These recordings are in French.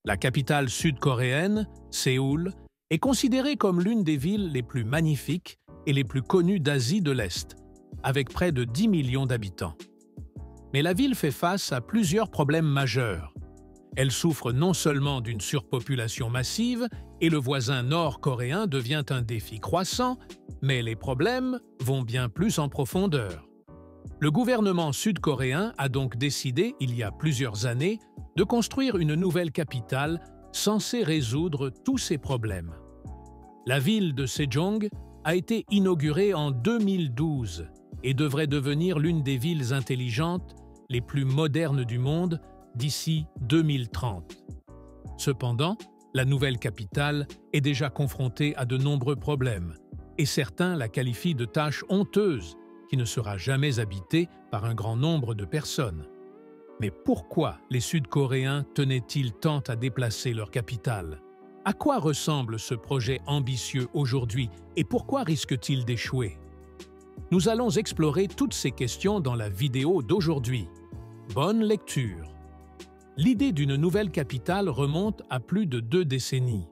La capitale sud-coréenne, Séoul, est considérée comme l'une des villes les plus magnifiques et les plus connues d'Asie de l'Est, avec près de 10 millions d'habitants. Mais la ville fait face à plusieurs problèmes majeurs. Elle souffre non seulement d'une surpopulation massive et le voisin nord-coréen devient un défi croissant, mais les problèmes vont bien plus en profondeur. Le gouvernement sud-coréen a donc décidé, il y a plusieurs années, de construire une nouvelle capitale censée résoudre tous ces problèmes. La ville de Sejong a été inaugurée en 2012 et devrait devenir l'une des villes intelligentes les plus modernes du monde d'ici 2030. Cependant, la nouvelle capitale est déjà confrontée à de nombreux problèmes, et certains la qualifient de tâche honteuse qui ne sera jamais habitée par un grand nombre de personnes. Mais pourquoi les Sud-Coréens tenaient-ils tant à déplacer leur capitale? À quoi ressemble ce projet ambitieux aujourd'hui et pourquoi risque-t-il d'échouer? Nous allons explorer toutes ces questions dans la vidéo d'aujourd'hui. Bonne lecture! L'idée d'une nouvelle capitale remonte à plus de 2 décennies.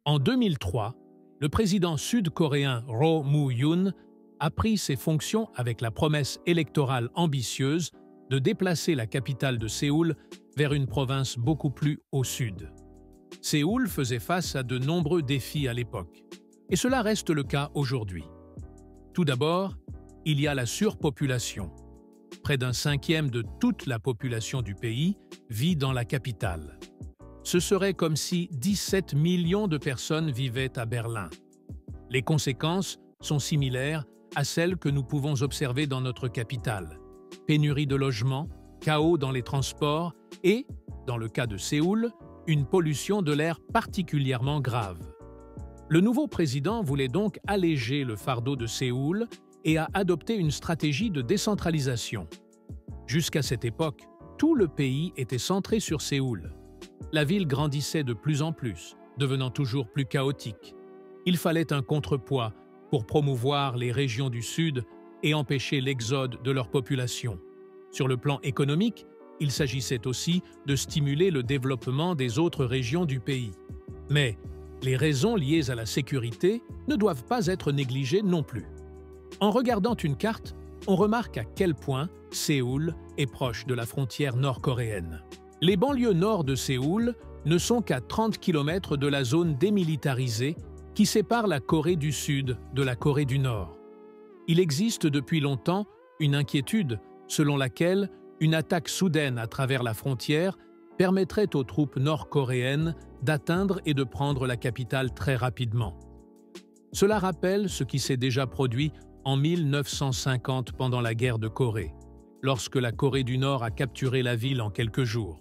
En 2003, le président sud-coréen Roh Moo-hyun a pris ses fonctions avec la promesse électorale ambitieuse de déplacer la capitale de Séoul vers une province beaucoup plus au sud. Séoul faisait face à de nombreux défis à l'époque, et cela reste le cas aujourd'hui. Tout d'abord, il y a la surpopulation. Près d'un cinquième de toute la population du pays vit dans la capitale. Ce serait comme si 17 millions de personnes vivaient à Berlin. Les conséquences sont similaires à celles que nous pouvons observer dans notre capitale. Pénurie de logements, chaos dans les transports et, dans le cas de Séoul, une pollution de l'air particulièrement grave. Le nouveau président voulait donc alléger le fardeau de Séoul et a adopté une stratégie de décentralisation. Jusqu'à cette époque, tout le pays était centré sur Séoul. La ville grandissait de plus en plus, devenant toujours plus chaotique. Il fallait un contrepoids pour promouvoir les régions du Sud et empêcher l'exode de leur population. Sur le plan économique, il s'agissait aussi de stimuler le développement des autres régions du pays. Mais les raisons liées à la sécurité ne doivent pas être négligées non plus. En regardant une carte, on remarque à quel point Séoul est proche de la frontière nord-coréenne. Les banlieues nord de Séoul ne sont qu'à 30 km de la zone démilitarisée qui sépare la Corée du Sud de la Corée du Nord. Il existe depuis longtemps une inquiétude selon laquelle une attaque soudaine à travers la frontière permettrait aux troupes nord-coréennes d'atteindre et de prendre la capitale très rapidement. Cela rappelle ce qui s'est déjà produit en 1950 pendant la guerre de Corée, lorsque la Corée du Nord a capturé la ville en quelques jours.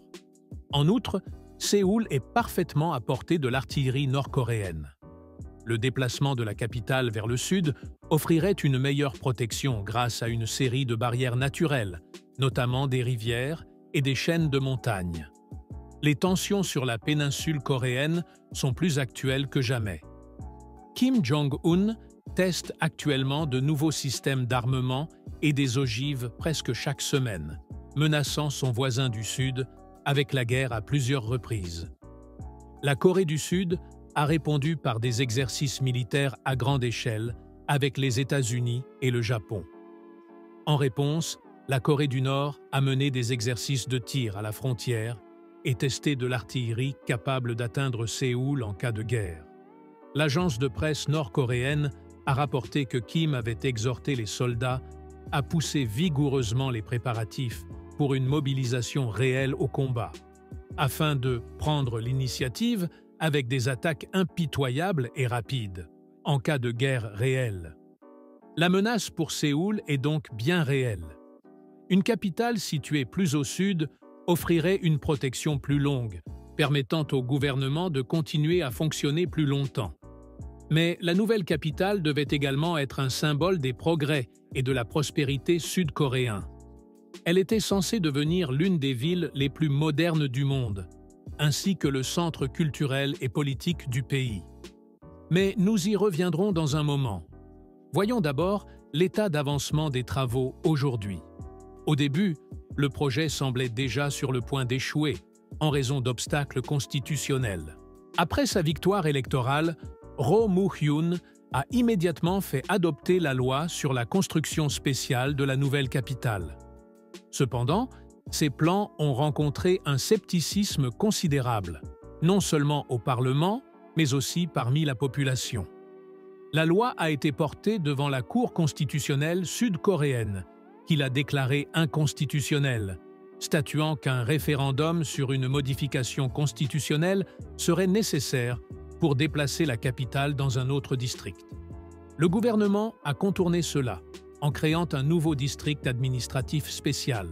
En outre, Séoul est parfaitement à portée de l'artillerie nord-coréenne. Le déplacement de la capitale vers le sud offrirait une meilleure protection grâce à une série de barrières naturelles, notamment des rivières et des chaînes de montagnes. Les tensions sur la péninsule coréenne sont plus actuelles que jamais. Kim Jong-un teste actuellement de nouveaux systèmes d'armement et des ogives presque chaque semaine, menaçant son voisin du Sud avec la guerre à plusieurs reprises. La Corée du Sud a répondu par des exercices militaires à grande échelle avec les États-Unis et le Japon. En réponse, la Corée du Nord a mené des exercices de tir à la frontière et testé de l'artillerie capable d'atteindre Séoul en cas de guerre. L'agence de presse nord-coréenne a rapporté que Kim avait exhorté les soldats à pousser vigoureusement les préparatifs pour une mobilisation réelle au combat, afin de prendre l'initiative avec des attaques impitoyables et rapides, en cas de guerre réelle. La menace pour Séoul est donc bien réelle. Une capitale située plus au sud offrirait une protection plus longue, permettant au gouvernement de continuer à fonctionner plus longtemps. Mais la nouvelle capitale devait également être un symbole des progrès et de la prospérité sud-coréen. Elle était censée devenir l'une des villes les plus modernes du monde, ainsi que le centre culturel et politique du pays. Mais nous y reviendrons dans un moment. Voyons d'abord l'état d'avancement des travaux aujourd'hui. Au début, le projet semblait déjà sur le point d'échouer. en raison d'obstacles constitutionnels. Après sa victoire électorale, Roh Moo-hyun a immédiatement fait adopter la loi sur la construction spéciale de la nouvelle capitale. Cependant, ces plans ont rencontré un scepticisme considérable, non seulement au Parlement, mais aussi parmi la population. La loi a été portée devant la Cour constitutionnelle sud-coréenne, qui l'a déclarée inconstitutionnelle, statuant qu'un référendum sur une modification constitutionnelle serait nécessaire pour déplacer la capitale dans un autre district. Le gouvernement a contourné cela en créant un nouveau district administratif spécial,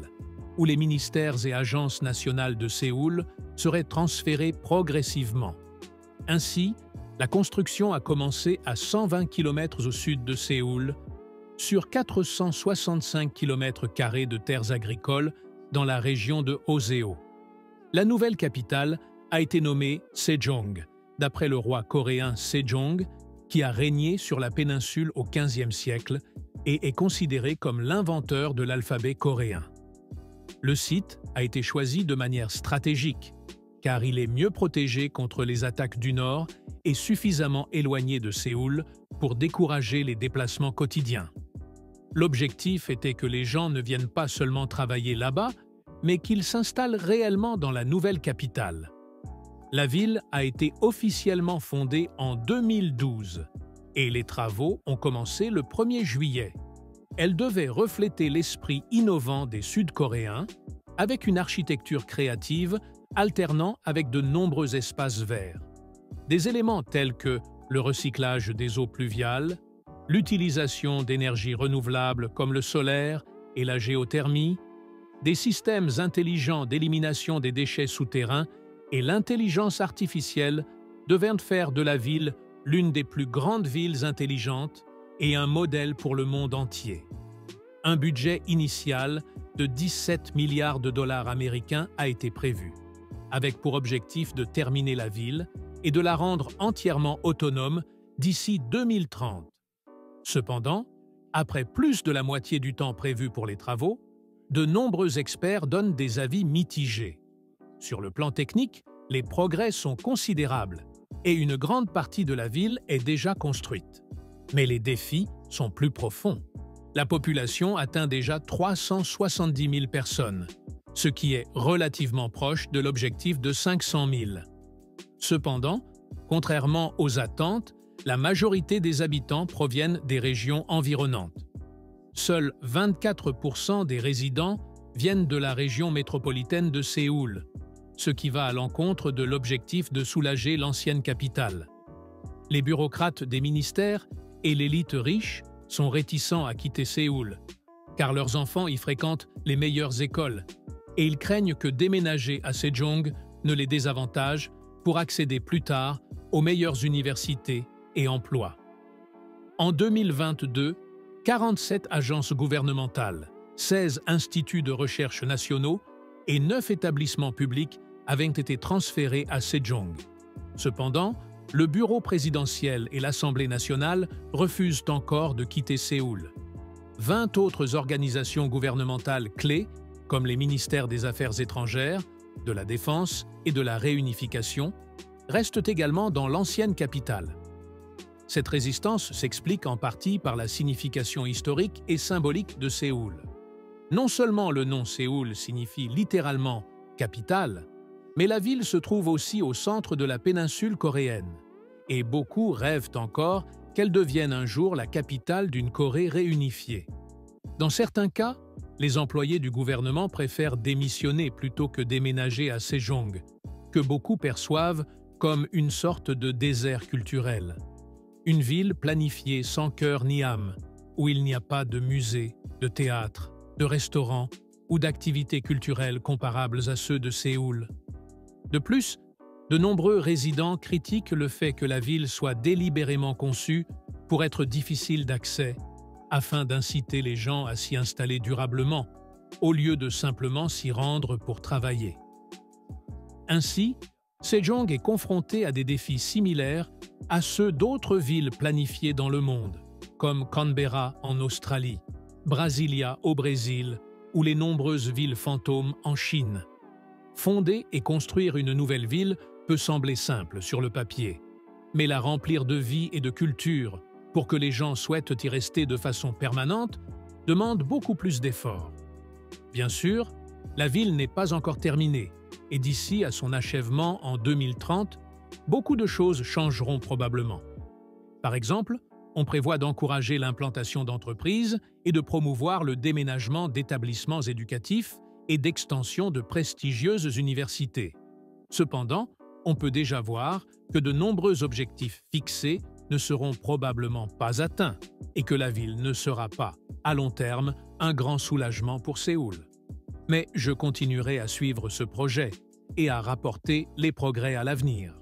où les ministères et agences nationales de Séoul seraient transférés progressivement. Ainsi, la construction a commencé à 120 km au sud de Séoul, sur 465 km² de terres agricoles dans la région de Hoseo. La nouvelle capitale a été nommée Sejong, d'après le roi coréen Sejong, qui a régné sur la péninsule au XVe siècle et est considéré comme l'inventeur de l'alphabet coréen. Le site a été choisi de manière stratégique, car il est mieux protégé contre les attaques du Nord et suffisamment éloigné de Séoul pour décourager les déplacements quotidiens. L'objectif était que les gens ne viennent pas seulement travailler là-bas, mais qu'ils s'installent réellement dans la nouvelle capitale. La ville a été officiellement fondée en 2012 et les travaux ont commencé le 1er juillet. Elle devait refléter l'esprit innovant des Sud-Coréens avec une architecture créative alternant avec de nombreux espaces verts. Des éléments tels que le recyclage des eaux pluviales, l'utilisation d'énergies renouvelables comme le solaire et la géothermie, des systèmes intelligents d'élimination des déchets souterrains et l'intelligence artificielle devinrent faire de la ville l'une des plus grandes villes intelligentes et un modèle pour le monde entier. Un budget initial de 17 milliards de dollars américains a été prévu, avec pour objectif de terminer la ville et de la rendre entièrement autonome d'ici 2030. Cependant, après plus de la moitié du temps prévu pour les travaux, de nombreux experts donnent des avis mitigés. Sur le plan technique, les progrès sont considérables et une grande partie de la ville est déjà construite. Mais les défis sont plus profonds. La population atteint déjà 370 000 personnes, ce qui est relativement proche de l'objectif de 500 000. Cependant, contrairement aux attentes, la majorité des habitants proviennent des régions environnantes. Seuls 24% des résidents viennent de la région métropolitaine de Séoul, ce qui va à l'encontre de l'objectif de soulager l'ancienne capitale. Les bureaucrates des ministères et l'élite riche sont réticents à quitter Séoul, car leurs enfants y fréquentent les meilleures écoles, et ils craignent que déménager à Sejong ne les désavantage pour accéder plus tard aux meilleures universités et emplois. En 2022, 47 agences gouvernementales, 16 instituts de recherche nationaux et 9 établissements publics avaient été transférés à Sejong. Cependant, le bureau présidentiel et l'Assemblée nationale refusent encore de quitter Séoul. 20 autres organisations gouvernementales clés, comme les ministères des Affaires étrangères, de la Défense et de la Réunification, restent également dans l'ancienne capitale. Cette résistance s'explique en partie par la signification historique et symbolique de Séoul. Non seulement le nom Séoul signifie littéralement « capitale », mais la ville se trouve aussi au centre de la péninsule coréenne, et beaucoup rêvent encore qu'elle devienne un jour la capitale d'une Corée réunifiée. Dans certains cas, les employés du gouvernement préfèrent démissionner plutôt que déménager à Sejong, que beaucoup perçoivent comme une sorte de désert culturel. Une ville planifiée sans cœur ni âme, où il n'y a pas de musée, de théâtre, de restaurants ou d'activités culturelles comparables à ceux de Séoul. De plus, de nombreux résidents critiquent le fait que la ville soit délibérément conçue pour être difficile d'accès, afin d'inciter les gens à s'y installer durablement, au lieu de simplement s'y rendre pour travailler. Ainsi, Sejong est confronté à des défis similaires à ceux d'autres villes planifiées dans le monde, comme Canberra en Australie, Brasilia au Brésil ou les nombreuses villes fantômes en Chine. Fonder et construire une nouvelle ville peut sembler simple sur le papier, mais la remplir de vie et de culture pour que les gens souhaitent y rester de façon permanente demande beaucoup plus d'efforts. Bien sûr, la ville n'est pas encore terminée, et d'ici à son achèvement en 2030, beaucoup de choses changeront probablement. Par exemple, on prévoit d'encourager l'implantation d'entreprises et de promouvoir le déménagement d'établissements éducatifs et d'extension de prestigieuses universités. Cependant, on peut déjà voir que de nombreux objectifs fixés ne seront probablement pas atteints et que la ville ne sera pas, à long terme, un grand soulagement pour Séoul. Mais je continuerai à suivre ce projet et à rapporter les progrès à l'avenir.